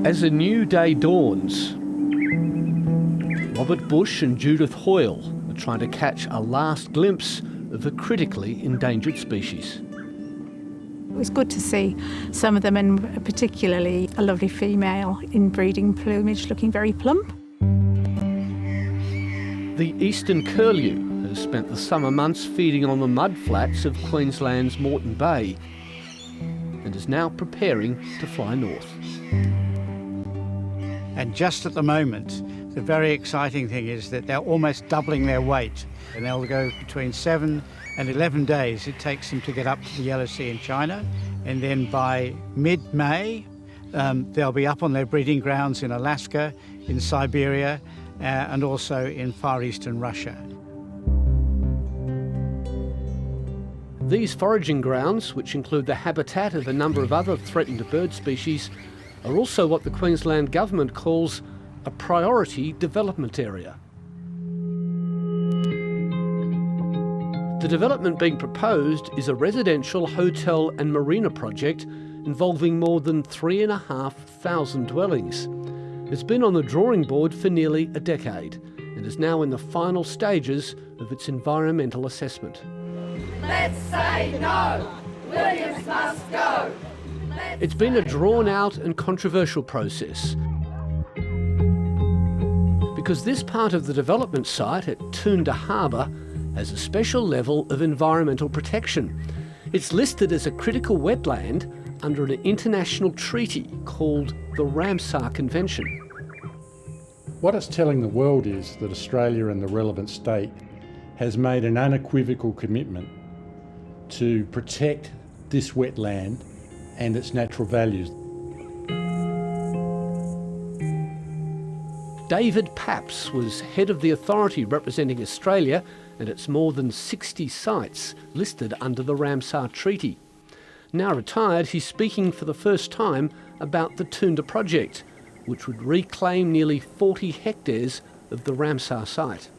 As a new day dawns, Robert Bush and Judith Hoyle are trying to catch a last glimpse of a critically endangered species. It was good to see some of them, and particularly a lovely female in breeding plumage looking very plump. The eastern curlew has spent the summer months feeding on the mudflats of Queensland's Moreton Bay and is now preparing to fly north. And just at the moment, the very exciting thing is that they're almost doubling their weight, and they'll go between 7 and 11 days it takes them to get up to the Yellow Sea in China, and then by mid-May they'll be up on their breeding grounds in Alaska, in Siberia, and also in Far Eastern Russia. These foraging grounds, which include the habitat of a number of other threatened bird species, are also what the Queensland Government calls a priority development area. The development being proposed is a residential hotel and marina project involving more than 3,500 dwellings. It's been on the drawing board for nearly a decade and is now in the final stages of its environmental assessment. Let's say no! Williams must go! It's been a drawn-out and controversial process, because this part of the development site at Toondah Harbour has a special level of environmental protection. It's listed as a critical wetland under an international treaty called the Ramsar Convention. What it's telling the world is that Australia and the relevant state has made an unequivocal commitment to protect this wetland and its natural values. David Paps was head of the authority representing Australia and its more than 60 sites listed under the Ramsar Treaty. Now retired, he's speaking for the first time about the Toondah project, which would reclaim nearly 40 hectares of the Ramsar site.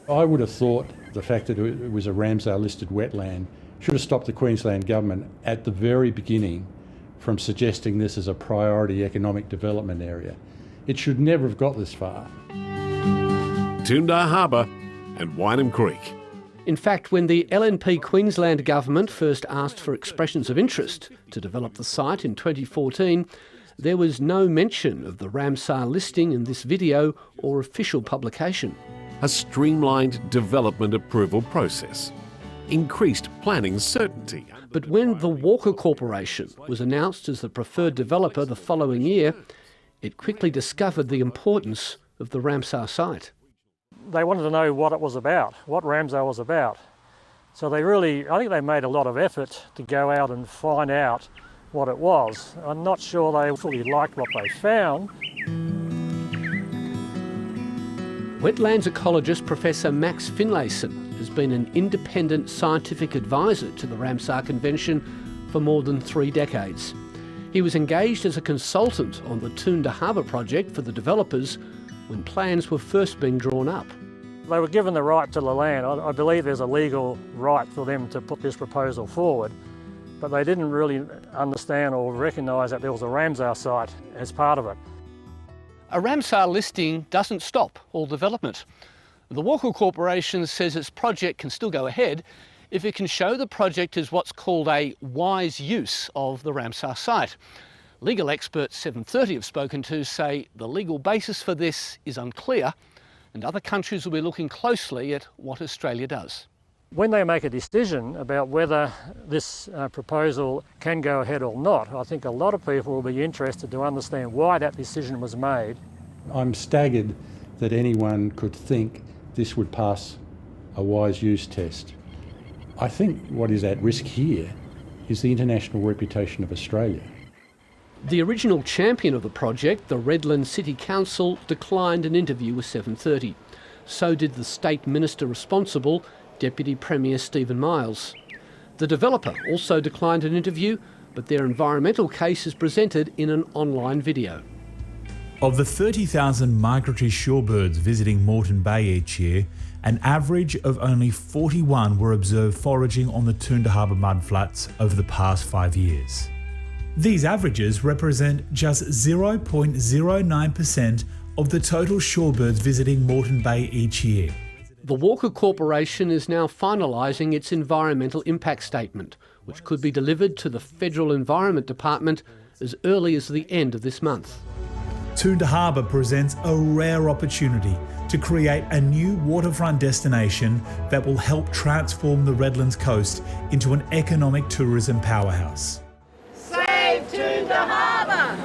I would have thought the fact that it was a Ramsar listed wetland should have stopped the Queensland Government at the very beginning from suggesting this as a priority economic development area. It should never have got this far. Toondah Harbour and Wynham Creek. In fact, when the LNP Queensland Government first asked for expressions of interest to develop the site in 2014, there was no mention of the Ramsar listing in this video or official publication. A streamlined development approval process. Increased planning certainty. But when the Walker Corporation was announced as the preferred developer the following year, it quickly discovered the importance of the Ramsar site. They wanted to know what it was about, what Ramsar was about. So I think they made a lot of effort to go out and find out what it was. I'm not sure they fully liked what they found. Wetlands ecologist Professor Max Finlayson has been an independent scientific advisor to the Ramsar Convention for more than 3 decades. He was engaged as a consultant on the Toondah Harbour project for the developers when plans were first being drawn up. They were given the right to the land. I believe there's a legal right for them to put this proposal forward, but they didn't really understand or recognise that there was a Ramsar site as part of it. A Ramsar listing doesn't stop all development. The Walker Corporation says its project can still go ahead if it can show the project is what's called a wise use of the Ramsar site. Legal experts 730 have spoken to say the legal basis for this is unclear, and other countries will be looking closely at what Australia does. When they make a decision about whether this proposal can go ahead or not, I think a lot of people will be interested to understand why that decision was made. I'm staggered that anyone could think this would pass a wise use test. I think what is at risk here is the international reputation of Australia. The original champion of the project, the Redland City Council, declined an interview with 730. So did the state minister responsible, Deputy Premier Stephen Miles. The developer also declined an interview, but their environmental case is presented in an online video. Of the 30,000 migratory shorebirds visiting Moreton Bay each year, an average of only 41 were observed foraging on the Toondah Harbour mudflats over the past 5 years. These averages represent just 0.09% of the total shorebirds visiting Moreton Bay each year. The Walker Corporation is now finalising its environmental impact statement, which could be delivered to the Federal Environment Department as early as the end of this month. Toondah Harbour presents a rare opportunity to create a new waterfront destination that will help transform the Redlands coast into an economic tourism powerhouse. Save Toondah Harbour!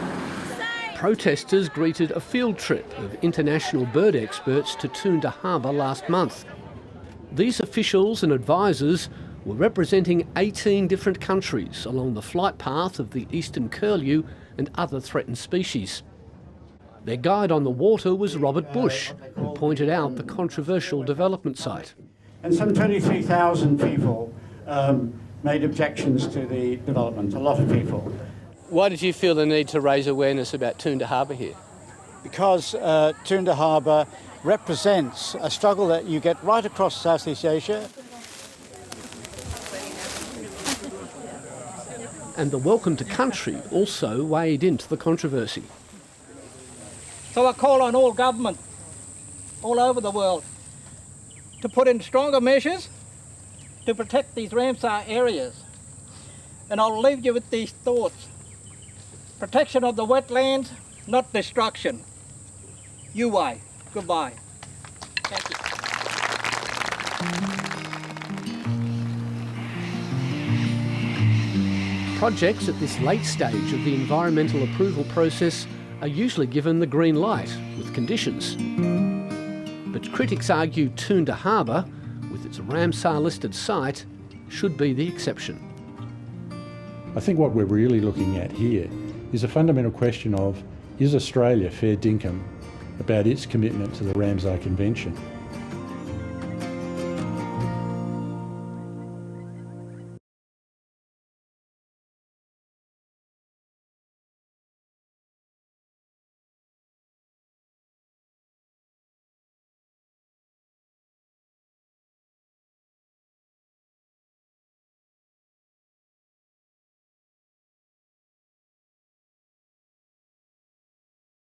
Protesters greeted a field trip of international bird experts to Toondah Harbour last month. These officials and advisors were representing 18 different countries along the flight path of the eastern curlew and other threatened species. Their guide on the water was Robert Bush, who pointed out the controversial development site. And some 23,000 people made objections to the development, a lot of people. Why did you feel the need to raise awareness about Toondah Harbour here? Because Toondah Harbour represents a struggle that you get right across Southeast Asia. And the welcome to country also weighed into the controversy. So I call on all government all over the world to put in stronger measures to protect these Ramsar areas. And I'll leave you with these thoughts. Protection of the wetlands, not destruction. Goodbye. Thank you. Projects at this late stage of the environmental approval process are usually given the green light with conditions. But critics argue Toondah Harbour, with its Ramsar-listed site, should be the exception. I think what we're really looking at here is a fundamental question of, is Australia fair dinkum about its commitment to the Ramsar Convention?